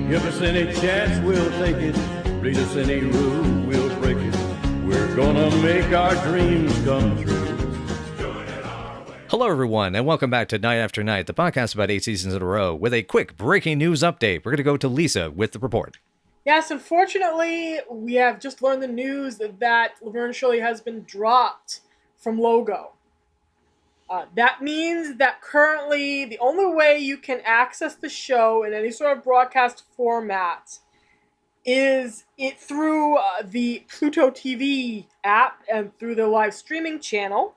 Give us any chance, we'll take it. Read us any rule, we'll break it. We're gonna make our dreams come true. Hello, everyone, and welcome back to Night After Night, the podcast about 8 seasons in a row, with a quick breaking news update. We're going to go to Lisa with the report. Yes, unfortunately, we have just learned the news that Laverne and Shirley has been dropped from Logo. That means that currently the only way you can access the show in any sort of broadcast format is it through the Pluto TV app and through the live streaming channel.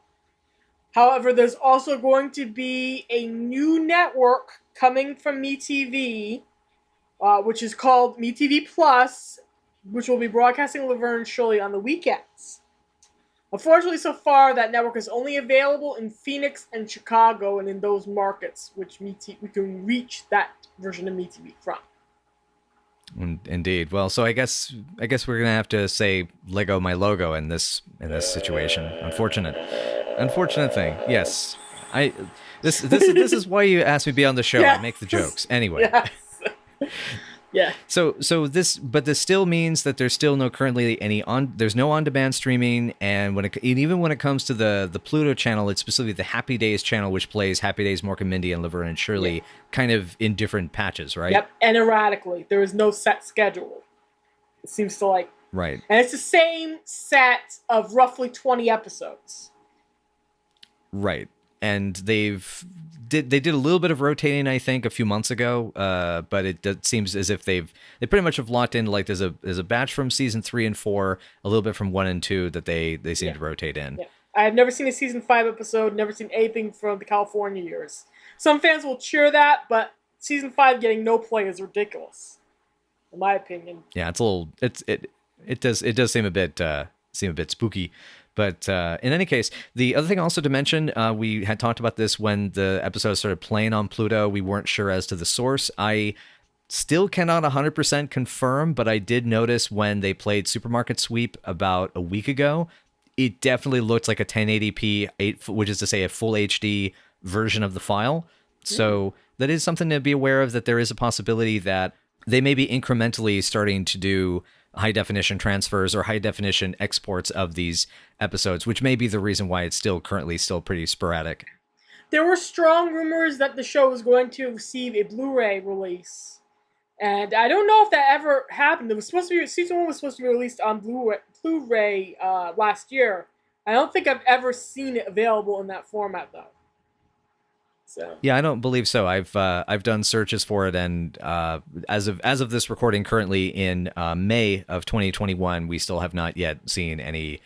However, there's also going to be a new network coming from MeTV, which is called MeTV Plus, which will be broadcasting Laverne and Shirley on the weekends. Unfortunately, so far, that network is only available in Phoenix and Chicago and in those markets, which we can reach that version of MeTV from. Indeed. Well, so I guess we're going to have to say Lego my logo in this situation. Unfortunate thing. Yes. This is why you asked me to be on the show. Yes. I make the jokes. Anyway. Yes. Yeah. So this still means that there's still there's no on-demand streaming, and even when it comes to the Pluto channel, it's specifically the Happy Days channel, which plays Happy Days, Mork and Mindy, and Laverne and Shirley, kind of in different patches, right? Yep, and erratically. There is no set schedule. It seems to right, and it's the same set of roughly 20 episodes. Right, and they did a little bit of rotating, I think, a few months ago, but it seems as if they pretty much have locked in. Like there's a batch from season 3 and 4, a little bit from 1 and 2 that they seem to rotate in. Yeah. I have never seen a season 5 episode, never seen anything from the California years. Some fans will cheer that, but season 5 getting no play is ridiculous, in my opinion. Yeah, it's a little. It does seem a bit spooky. But in any case, the other thing also to mention, we had talked about this when the episode started playing on Pluto. We weren't sure as to the source. I still cannot 100% confirm, but I did notice when they played Supermarket Sweep about a week ago, it definitely looked like a 1080p, which is to say a full HD version of the file. So that is something to be aware of, that there is a possibility that they may be incrementally starting to do high definition transfers or high definition exports of these episodes, which may be the reason why it's currently still pretty sporadic. There were strong rumors that the show was going to receive a Blu-ray release, and I don't know if that ever happened. Season 1 was supposed to be released on Blu-ray last year. I don't think I've ever seen it available in that format though. So. Yeah, I don't believe so. I've done searches for it, and as of this recording, currently in May of 2021, we still have not yet seen any,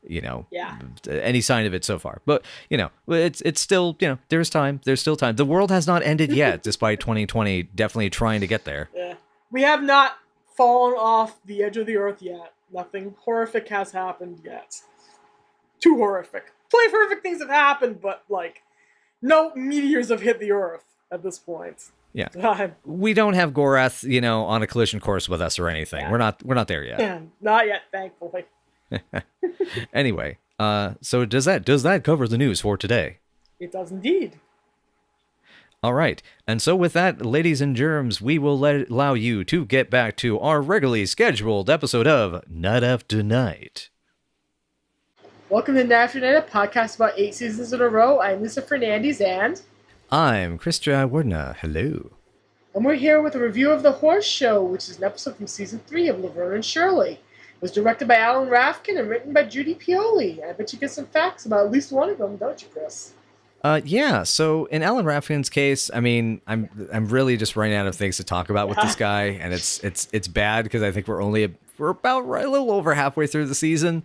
any sign of it so far. But it's still, there's time. There's still time. The world has not ended yet, despite 2020 definitely trying to get there. Yeah, we have not fallen off the edge of the earth yet. Nothing horrific has happened yet. Too horrific. Plenty of horrific things have happened, but no meteors have hit the Earth at this point. Yeah, we don't have Gorath, on a collision course with us or anything. Yeah. We're not there yet. Yeah, not yet, thankfully. Anyway, so does that cover the news for today? It does indeed. All right, and so with that, ladies and germs, we will allow you to get back to our regularly scheduled episode of Night After Night. Welcome to Night After Night, a podcast about 8 seasons in a row. I'm Mr. Fernandes, and I'm Chris Jayawardena. Hello. And we're here with a review of The Horse Show, which is an episode from season 3 of Laverne and Shirley. It was directed by Alan Rafkin and written by Judy Pioli. I bet you get some facts about at least one of them, don't you, Chris? Yeah. So in Alan Rafkin's case, I mean, I'm really just running out of things to talk about with this guy, and it's bad because I think we're about a little over halfway through the season.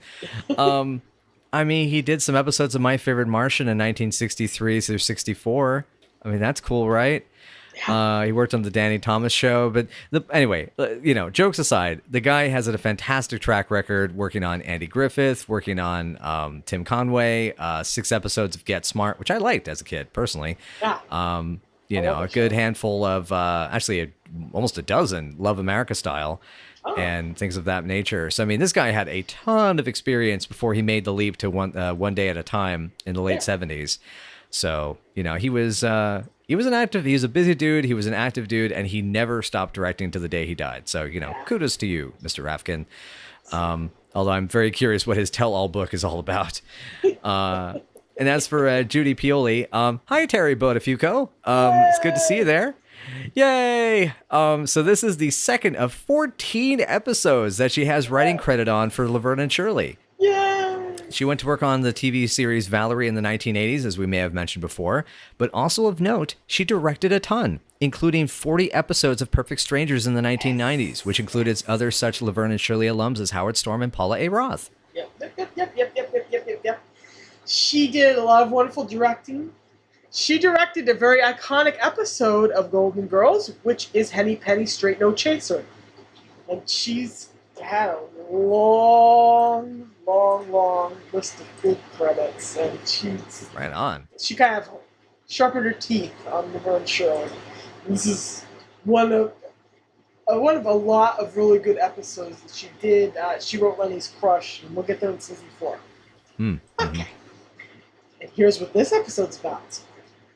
I mean, he did some episodes of My Favorite Martian in 1963 through 64. I mean, that's cool, right? Yeah. He worked on the Danny Thomas Show. But anyway, jokes aside, the guy has a fantastic track record working on Andy Griffith, working on Tim Conway, 6 episodes of Get Smart, which I liked as a kid, personally. Yeah. A good handful of, almost a dozen Love America Style. And things of that nature. So, I mean, this guy had a ton of experience before he made the leap to one day at a time in the late 70s. So, he was he was a busy dude, he was an active dude, and he never stopped directing to the day he died. So, kudos to you, Mr. Rafkin. Although I'm very curious what his tell-all book is all about. And as for Judy Pioli, hi, Terry Botafuco. It's good to see you there. Yay! So this is the second of 14 episodes that she has writing credit on for Laverne and Shirley. Yay! She went to work on the TV series Valerie in the 1980s, as we may have mentioned before, but also of note, she directed a ton, including 40 episodes of Perfect Strangers in the 1990s, which included other such Laverne and Shirley alums as Howard Storm and Paula A. Roth. Yep. She did a lot of wonderful directing. She directed a very iconic episode of Golden Girls, which is Henny Penny Straight No Chaser. And she's had a long list of good credits. And she's... Right on. She kind of sharpened her teeth on Laverne and Shirley. This is one of a lot of really good episodes that she did. She wrote Lenny's Crush, and we'll get there in season 4. Okay. And here's what this episode's about.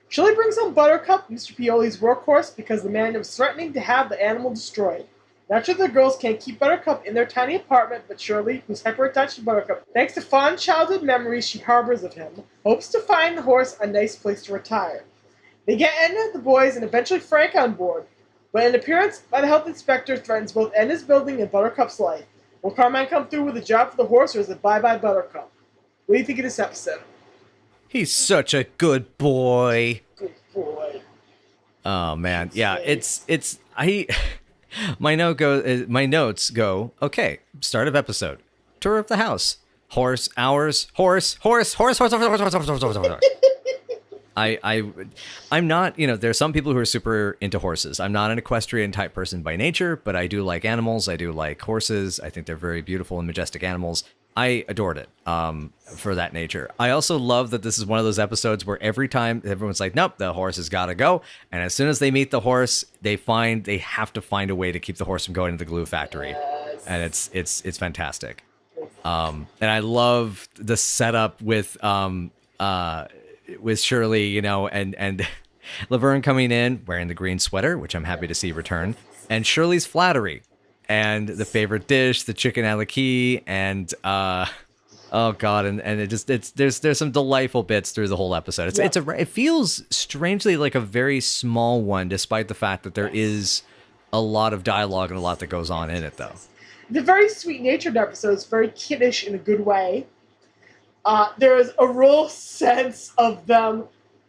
Shirley brings home Buttercup, Mr. Pioli's workhorse, because the man was threatening to have the animal destroyed. Naturally, the girls can't keep Buttercup in their tiny apartment, but Shirley, who's hyper-attached to Buttercup, thanks to fond childhood memories she harbors of him, hopes to find the horse a nice place to retire. They get Edna, the boys, and eventually Frank on board, but an appearance by the health inspector threatens both Edna's building and Buttercup's life. Will Carmine come through with a job for the horse, or is it bye-bye Buttercup? What do you think of this episode? He's such a good boy. Good boy. Oh man, yeah. My notes go. Okay, start of episode. Tour of the house. Horse hours. Horse. I'm not. There's some people who are super into horses. I'm not an equestrian type person by nature, but I do like animals. I do like horses. I think they're very beautiful and majestic animals. I adored it for that nature. I also love that this is one of those episodes where every time everyone's like, nope, the horse has got to go. And as soon as they meet the horse, they have to find a way to keep the horse from going to the glue factory. Yes. And it's fantastic. And I love the setup with Shirley, and Laverne coming in wearing the green sweater, which I'm happy to see return, and Shirley's flattery. And the favorite dish, the chicken a la key, and oh god, and there's some delightful bits through the whole episode. It feels strangely like a very small one, despite the fact that there is a lot of dialogue and a lot that goes on in it, though. The very sweet-natured episode is very kiddish in a good way. There is a real sense of them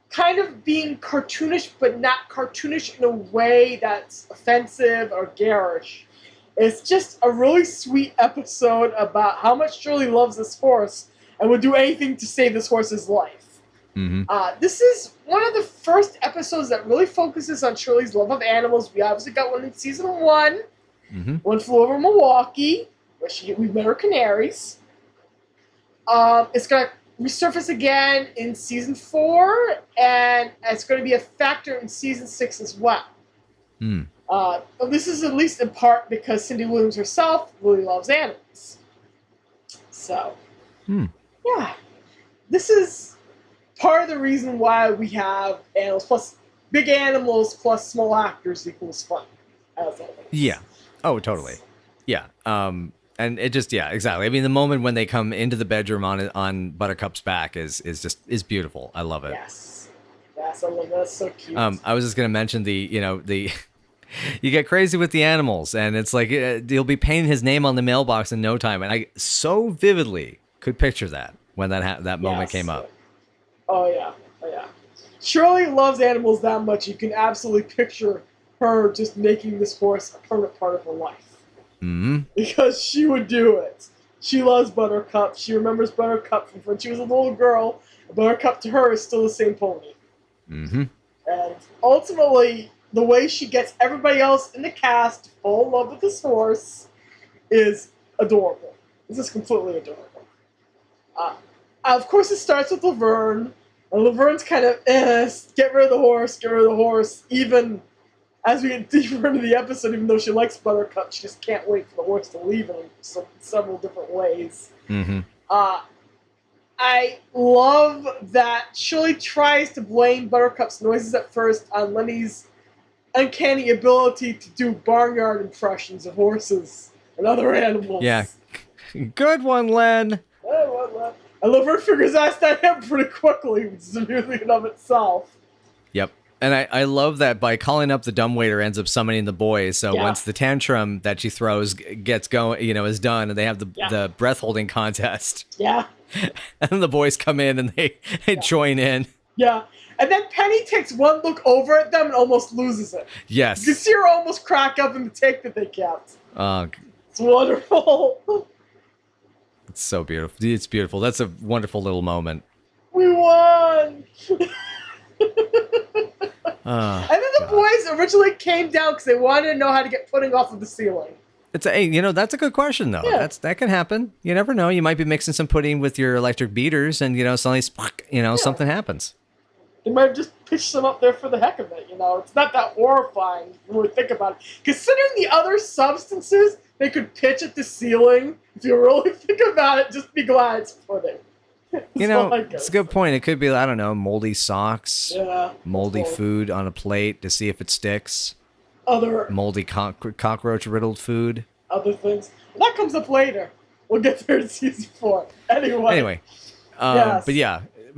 kind of being cartoonish, but not cartoonish in a way that's offensive or garish. It's just a really sweet episode about how much Shirley loves this horse and would do anything to save this horse's life. Mm-hmm. This is one of the first episodes that really focuses on Shirley's love of animals. We obviously got one in season 1. Mm-hmm. One flew over Milwaukie, where we met her canaries. It's going to resurface again in season 4, and it's going to be a factor in season 6 as well. This is at least in part because Cindy Williams herself really loves animals. So, yeah. This is part of the reason why we have animals plus big animals plus small actors equals fun. As always. Yeah. Oh, totally. Yeah. And it just, yeah, exactly. I mean, the moment when they come into the bedroom on Buttercup's back is beautiful. I love it. Yes, I love that. That's so cute. I was just gonna mention the you get crazy with the animals, and it's like you'll be painting his name on the mailbox in no time, and I so vividly could picture that when that moment came up. Oh yeah. Shirley loves animals that much. You can absolutely picture her just making this horse a permanent part of her life. Mm-hmm. Because she would do it. She loves Buttercup. She remembers Buttercup from when she was a little girl. Buttercup to her is still the same pony. Mm-hmm. And ultimately, the way she gets everybody else in the cast to fall in love with this horse is adorable. This is completely adorable. Of course, it starts with Laverne. And Laverne's kind of, get rid of the horse, even as we get deeper into the episode, even though she likes Buttercup, she just can't wait for the horse to leave in several different ways. Mm-hmm. I love that Shirley tries to blame Buttercup's noises at first on Lenny's uncanny ability to do barnyard impressions of horses and other animals. Yeah. Good one, Len. And Laverne figures out that him pretty quickly, which is amusing in of itself. Yep. And I love that by calling up the dumbwaiter ends up summoning the boys. So once the tantrum that she throws gets going, is done, and they have the breath holding contest. Yeah. And the boys come in and they join in. Yeah. And then Penny takes one look over at them and almost loses it. Yes. You can see her almost crack up in the take that they kept. Oh, it's wonderful. It's so beautiful. It's beautiful. That's a wonderful little moment. We won! And then the boys originally came down because they wanted to know how to get pudding off of the ceiling. That's a good question though. Yeah. That can happen. You never know. You might be mixing some pudding with your electric beaters, and suddenly, something happens. They might have just pitched them up there for the heck of it. It's not that horrifying when we think about it. Considering the other substances they could pitch at the ceiling, if you really think about it, just be glad it's pudding. It's a good point. It could be, I don't know, moldy socks, moldy food on a plate to see if it sticks. Other moldy cockroach riddled food. Other things. That comes up later. We'll get there in season 4. Anyway. Yes. But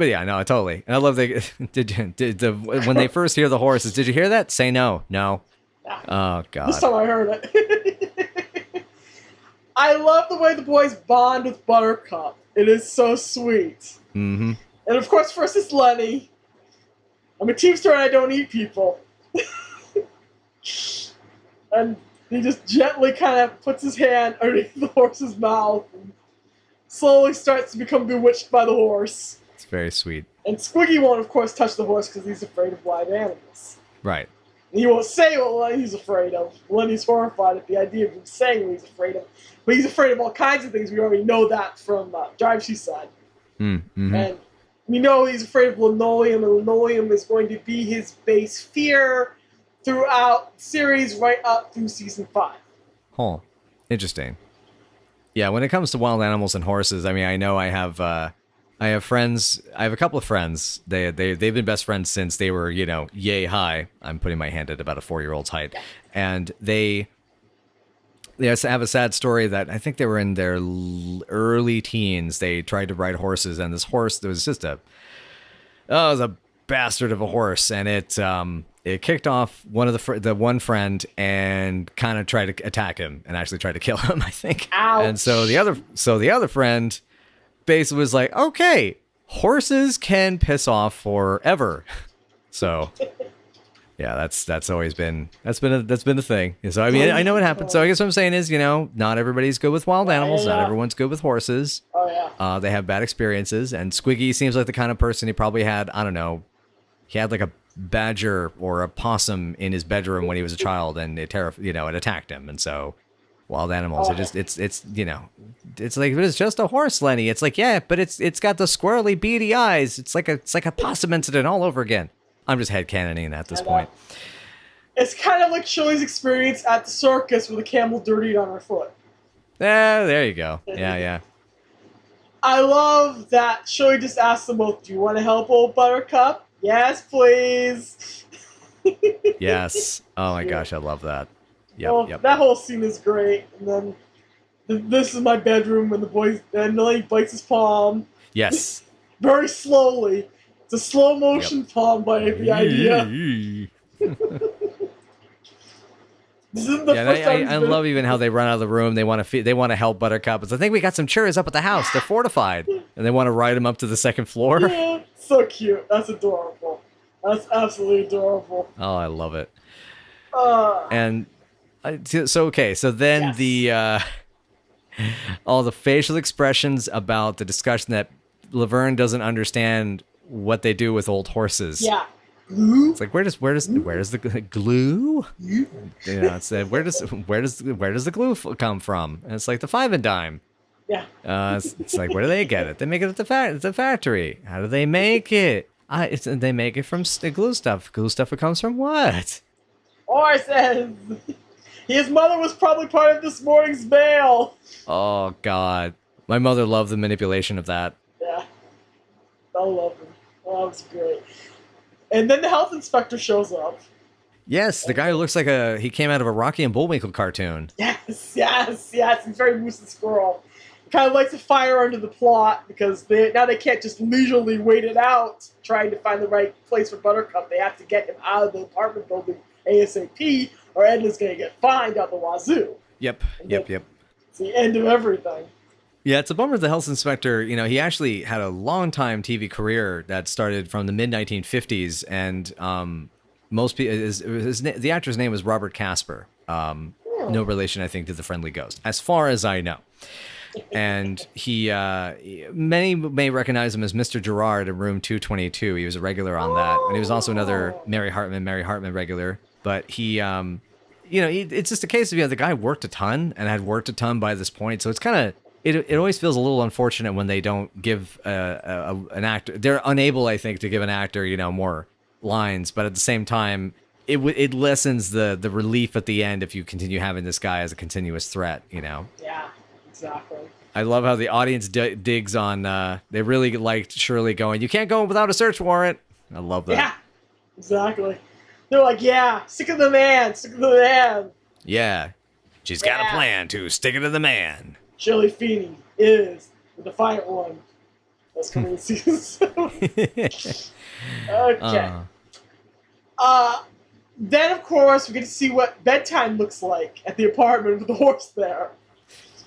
yeah, no, totally. And I love when they first hear the horses. Did you hear that? Say no. No. Oh God. This time I heard it. I love the way the boys bond with Buttercup. It is so sweet. Mm-hmm. And of course, first it's Lenny. I'm a teamster and I don't eat people. And he just gently kind of puts his hand underneath the horse's mouth and slowly starts to become bewitched by the horse. It's very sweet. And Squiggy won't, of course, touch the horse because he's afraid of live animals. Right. And he won't say what Lenny's afraid of. Lenny's horrified at the idea of him saying what he's afraid of. But he's afraid of all kinds of things. We already know that from Drive She Said. Mm-hmm. And we know he's afraid of linoleum, and linoleum is going to be his base fear throughout the series right up through season 5. Oh, interesting. Yeah, when it comes to wild animals and horses, I mean, I know I have friends. I have a couple of friends. They've been best friends since they were, yay high. I'm putting my hand at about a 4-year-old's height, and they have a sad story that I think they were in their early teens. They tried to ride horses, and this horse, there was just it was a bastard of a horse, and it kicked off one of the one friend and kind of tried to attack him and actually tried to kill him, I think. Ouch. And so the other friend basically was like, okay, horses can piss off forever. So yeah, that's always been a thing. So I mean, I know what happened. So I guess what I'm saying is, not everybody's good with wild animals. Not everyone's good with horses. Oh yeah. They have bad experiences, and Squiggy seems like the kind of person he probably had. I don't know. He had like a badger or a possum in his bedroom when he was a child, and it attacked him. And so wild animals, it's like, but it's just a horse, Lenny. It's like, yeah, but it's got the squirrely beady eyes. It's like a possum incident all over again. I'm just headcanoning at this point. It's kind of like Shirley's experience at the circus with a camel dirtied on her foot. There you go. Yeah. I love that Shirley just asked them both, do you want to help old Buttercup? Yes, please. Yes. Oh my gosh, I love that. Yep. That whole scene is great. And then this is my bedroom when the boys, and Lenny bites his palm. Yes. Very slowly. It's a slow motion palm bite, the idea. This isn't the first time I love even how they run out of the room. They want to help Buttercup. It's, I think we got some cherries up at the house. They're fortified, and they want to ride them up to the second floor. Yeah, so cute. That's adorable. That's absolutely adorable. Oh, I love it. And so then yes. All the facial expressions about the discussion that Laverne doesn't understand what they do with old horses. Yeah. Glue? It's like where does the glue? It's where does the glue come from? And it's like the 5 and dime. Yeah. It's like, where do they get it? They make it at the factory. How do they make it? They make it from glue stuff. Glue stuff comes from what? Horses. His mother was probably part of this morning's mail. Oh God, my mother loved the manipulation of that. Yeah. I love him. Oh, that was great. And then the health inspector shows up. Yes, the guy who looks like he came out of a Rocky and Bullwinkle cartoon. Yes. He's very Moose and Squirrel. He kind of likes to fire under the plot because now they can't just leisurely wait it out trying to find the right place for Buttercup. They have to get him out of the apartment building ASAP or Edna's going to get fined out the wazoo. Yep. It's the end of everything. Yeah, it's a bummer the health inspector, he actually had a long time TV career that started from the mid-1950s, and most people, the actor's name was Robert Casper. No relation, I think, to the Friendly Ghost, as far as I know. And he, many may recognize him as Mr. Gerard in Room 222. He was a regular on that, and he was also another Mary Hartman regular. But he, it's just a case of the guy worked a ton and had worked a ton by this point, so it's kind of. It always feels a little unfortunate when they don't give an actor. They're unable, I think, to give an actor, more lines. But at the same time, it lessens the relief at the end if you continue having this guy as a continuous threat. Yeah, exactly. I love how the audience digs on. They really liked Shirley going, "You can't go without a search warrant." I love that. Yeah, exactly. They're like, "Yeah, stick to the man, stick to the man." Yeah, she's got a plan to stick it to the man. Shirley Feeny is the defiant one. That's coming in season 7. Okay. Then, of course, we get to see what bedtime looks like at the apartment with the horse there.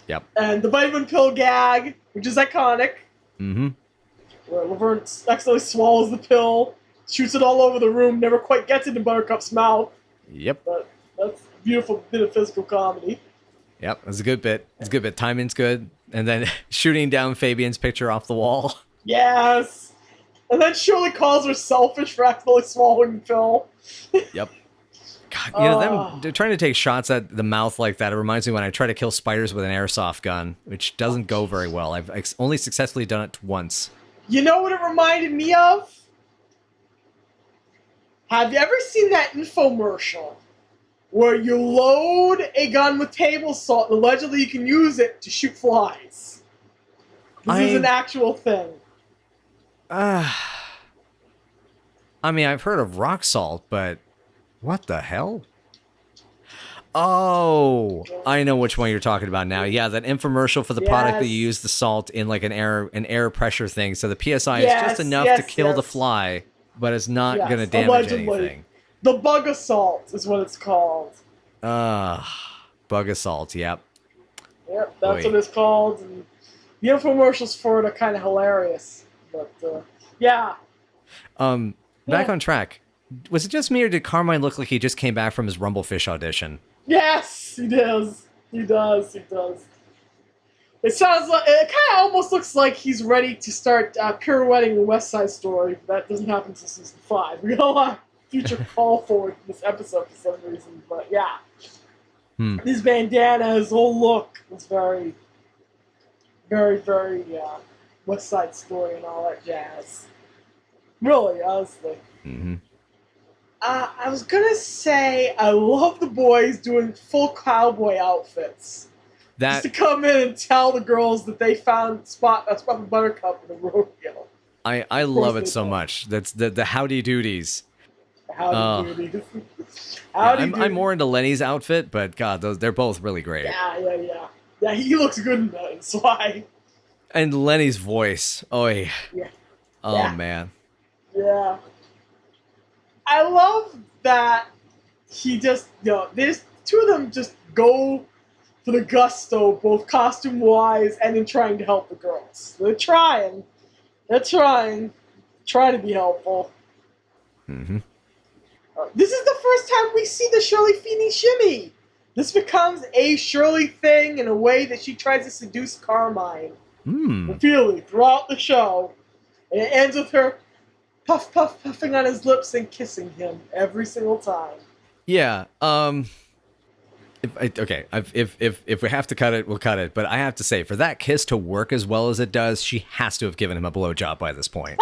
Yep. And the vitamin pill gag, which is iconic. Mm-hmm. Where Laverne accidentally swallows the pill, shoots it all over the room, never quite gets into Buttercup's mouth. Yep. But that's a beautiful bit of physical comedy. Yep, it's a good bit. Timing's good. And then shooting down Fabian's picture off the wall. Yes! And then Shirley calls her selfish for accidentally swallowing the pill. Yep. God, they're trying to take shots at the mouth like that. It reminds me when I try to kill spiders with an airsoft gun, which doesn't go very well. I've only successfully done it once. You know what it reminded me of? Have you ever seen that infomercial where you load a gun with table salt and allegedly you can use it to shoot flies? This is an actual thing. I mean, I've heard of rock salt, but what the hell? Oh, I know which one you're talking about now. Yeah, that infomercial for the product that you use the salt in like an air pressure thing. So the PSI is just enough to kill the fly, but it's not going to damage anything. The bug assault is what it's called. Bug assault, yep. Yep, that's what it's called. And the infomercials for it are kind of hilarious. But, yeah. Back on track. Was it just me or did Carmine look like he just came back from his Rumblefish audition? Yes, he does. He does. It sounds like, it kind of almost looks like he's ready to start pirouetting the West Side Story. That doesn't happen until season 5. We got a lot of future call forward in this episode for some reason, but yeah. His bandana, his whole look was very, very, very West Side Story and all that jazz. Really, honestly. Mm-hmm. I was gonna say I love the boys doing full cowboy outfits. Just to come in and tell the girls that they found spot the Buttercup in the rodeo. I love it so much. That's the howdy doodies. Howdy doodies. I'm more into Lenny's outfit, but God, they're both really great. Yeah. Yeah, he looks good in that. That's why. And Lenny's voice. Oh yeah. Man. Yeah. I love that he just, there's two of them just go for the gusto, both costume-wise and in trying to help the girls. They're trying to be helpful. Mm-hmm. This is the first time we see the Shirley Feeny shimmy. This becomes a Shirley thing in a way that she tries to seduce Carmine repeatedly throughout the show. And it ends with her puffing on his lips and kissing him every single time. Yeah. If we have to cut it, we'll cut it. But I have to say, for that kiss to work as well as it does, she has to have given him a blowjob by this point.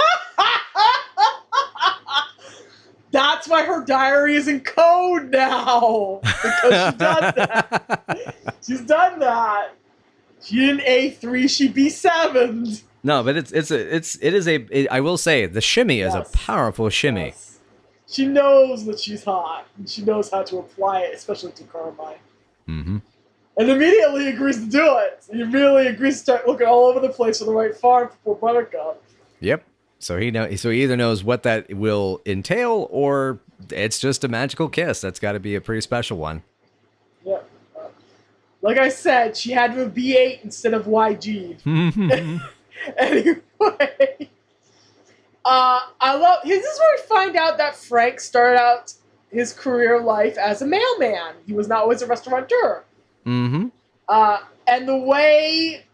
That's why her diary is in code now. Because she's done that. She's done that. She didn't A3, she B7'd. No, but I will say the shimmy is a Yes. powerful shimmy. Yes. She knows that she's hot, and she knows how to apply it, especially to Carmine. Mm-hmm. And immediately agrees to do it. He immediately agrees to start looking all over the place for the right farm for Buttercup. Yep. So he either knows what that will entail, or it's just a magical kiss. That's got to be a pretty special one. Yep. Like I said, she had to be 8 instead of YG. Anyway, I love. This is where we find out that Frank started out his career life as a mailman. He was not always a restaurateur. Mm-hmm. And the way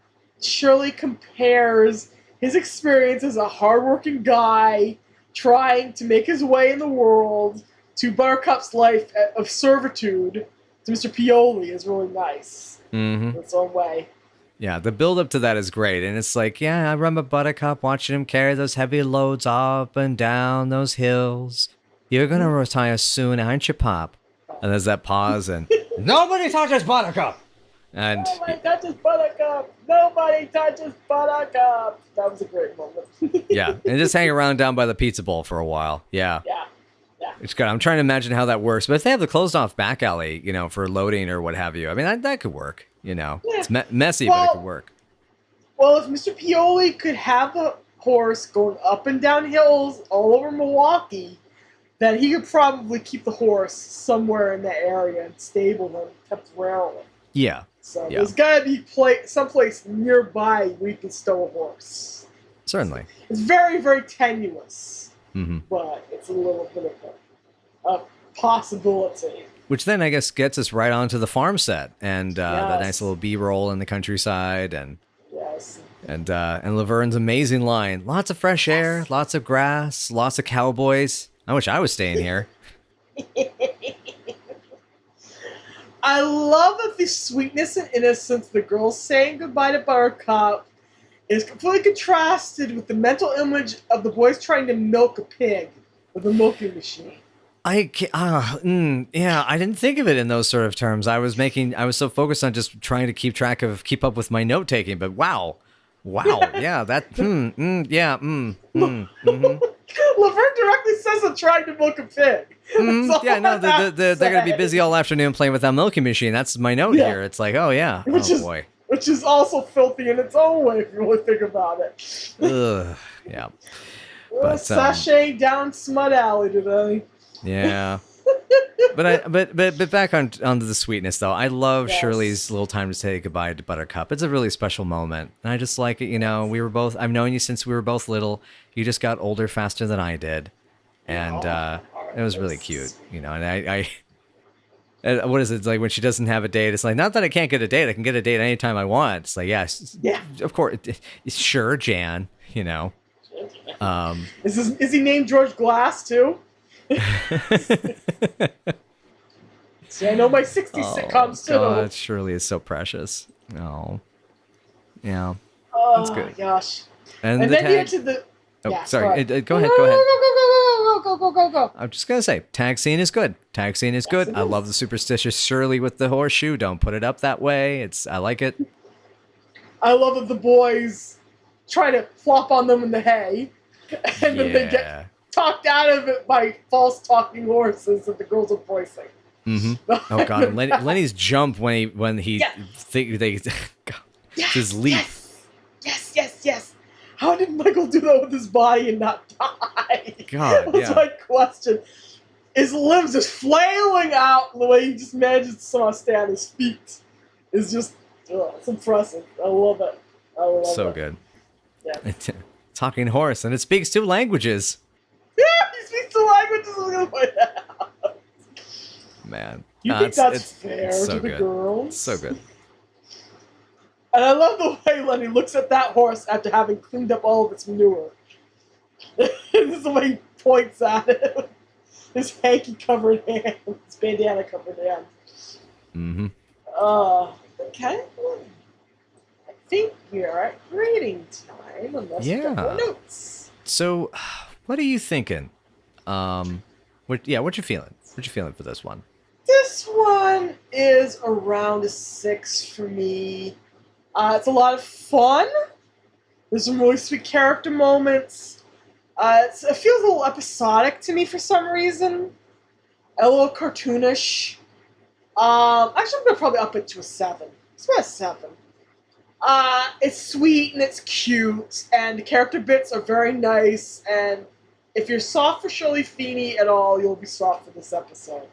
Shirley compares his experience as a hardworking guy trying to make his way in the world to Buttercup's life of servitude to Mr. Pioli is really nice in its own way. Yeah, the build up to that is great. And it's like, yeah, I remember Buttercup watching him carry those heavy loads up and down those hills. You're going to retire soon, aren't you, Pop? And there's that pause and nobody touches Buttercup. And Nobody touches Buttercup. Nobody touches Buttercup. That was a great moment. yeah, and just hang around down by the pizza bowl for a while. Yeah. Yeah. It's good. I'm trying to imagine how that works. But if they have the closed off back alley, for loading or what have you, I mean, that could work, Yeah. It's messy, but it could work. Well, if Mr. Pioli could have a horse going up and down hills all over Milwaukie, then he could probably keep the horse somewhere in that area and stable them temporarily. Yeah. So Yeah. there's got to be someplace nearby where you can stow a horse. Certainly. It's very, very tenuous, Mm-hmm. but it's a little bit of a possibility. Which then I guess gets us right onto the farm set and that Yes. nice little B-roll in the countryside and Yes. Laverne's amazing line. Lots of fresh air, lots of grass, lots of cowboys. I wish I was staying here. I love that the sweetness and innocence of the girls saying goodbye to Buttercup is completely contrasted with the mental image of the boys trying to milk a pig with a milking machine. I didn't think of it in those sort of terms. I was so focused on just trying to keep up with my note taking. But wow, yeah, Laverne directly says I'm trying to milk a pig. yeah, no, they're gonna be busy all afternoon playing with that milking machine. That's my note here. It's like, oh yeah, boy, which is also filthy in its own way if you really think about it. Ugh, yeah, But sashay down Smut Alley today. yeah. But back onto the sweetness though. I love Yes. Shirley's little time to say goodbye to Buttercup. It's a really special moment, and I just like it. I've known you since we were both little. You just got older faster than I did, and it was really cute. And and what is it? It's like when she doesn't have a date? It's like, not that I can't get a date. I can get a date anytime I want. It's like, yes, Yeah. of course, sure, Jan. Is he named George Glass too? See, I know my 60s sitcoms too. God, Shirley is so precious. Oh, yeah, Oh that's good. my gosh. And And the then you tag. get to the. Oh, yeah, sorry. Go ahead. Go ahead. Go. I'm just gonna say, tag scene is good. Tag scene is good. it I is. love the superstitious Shirley with the horseshoe. Don't put it up that way. I like it. I love that the boys try to flop on them in the hay, and then they get Yeah. talked out of it by false talking horses that the girls are voicing. Mm-hmm. Oh God, and Lenny's jump when he Yeah. God, his leap. Yes. How did Michael do that with his body and not die? God, That's yeah. my question. His limbs just flailing out, and the way he just manages to somehow stay on his feet is just, it's impressive. I love it. So it. good. Yeah. Talking horse, and it speaks 2 languages. Yeah, he speaks the languages. I'm gonna find out. Man, You No, think it's- that's fair it's so to the good. girls? So good. And I love the way Lenny looks at that horse after having cleaned up all of its manure. This is the way he points at it. His hanky-covered hand, his bandana-covered hand. Mm-hmm. Okay. I think we are at rating time, unless we got more notes. So, what are you thinking? What you feeling? What you feeling for this one? This one is around a 6 for me. It's a lot of fun. There's some really sweet character moments. It feels a little episodic to me for some reason. A little cartoonish. Actually, I'm gonna probably up it to a 7. It's about a 7. It's sweet and it's cute, and the character bits are very nice. And if you're soft for Shirley Feeny at all, you'll be soft for this episode.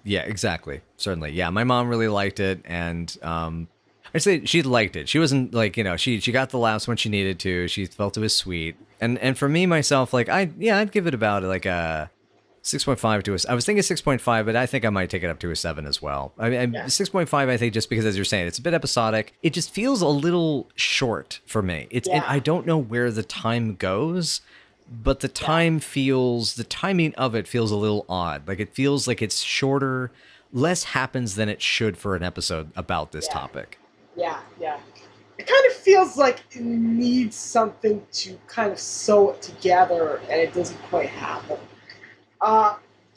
Yeah, exactly. Certainly. Yeah, my mom really liked it, and I'd say she liked it. She wasn't like, she got the laughs when she needed to. She felt it was sweet. And for me myself, like I'd give it about like a 6.5 to a. I was thinking 6.5, but I think I might take it up to a 7 as well. I mean, 6.5, I think, just because, as you're saying, it's a bit episodic. It just feels a little short for me. And I don't know where the time goes, but the timing of it feels a little odd. Like, it feels like it's shorter, less happens than it should for an episode about this topic. Yeah. It kind of feels like it needs something to kind of sew it together, and it doesn't quite happen.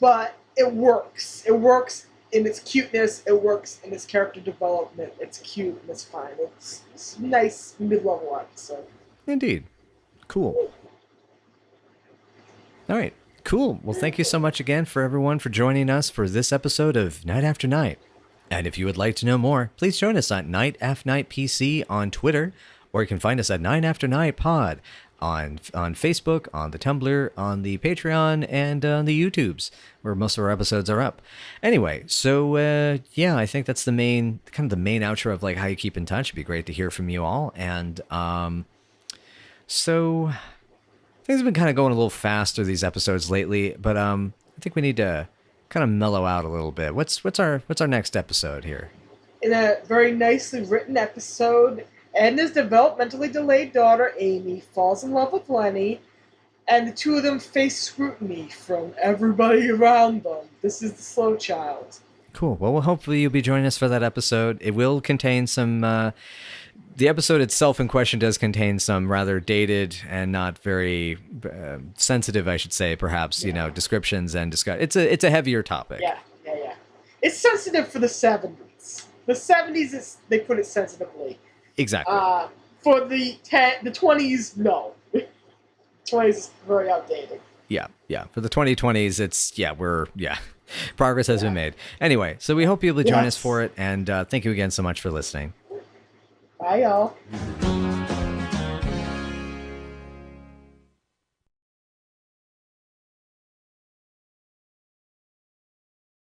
But it works. It works in its cuteness. It works in its character development. It's cute and it's fine. It's a nice mid-level episode. Indeed. Cool. All right. Cool. Well, thank you so much again for everyone for joining us for this episode of Night After Night. And if you would like to know more, please join us on Night After Night PC on Twitter, or you can find us at Night After Night Pod on Facebook, on the Tumblr, on the Patreon, and on the YouTubes, where most of our episodes are up. Anyway, so I think that's the main outro of like how you keep in touch. It'd be great to hear from you all. And so things have been kind of going a little faster these episodes lately, but I think we need to kind of mellow out a little bit. What's our next episode here? In a very nicely written episode, Edna's developmentally delayed daughter, Amy, falls in love with Lenny, and the two of them face scrutiny from everybody around them. This is the slow child. Cool. Well, hopefully you'll be joining us for that episode. It will contain some... the episode itself in question does contain some rather dated and not very sensitive, I should say, perhaps, descriptions and discuss. It's a heavier topic. Yeah. It's sensitive for the 70s. The 70s, they put it sensitively. Exactly. For the 20s, no. 20s is very outdated. Yeah. For the 2020s, progress has been made. Anyway, so we hope you'll join us for it, and thank you again so much for listening. Bye, y'all.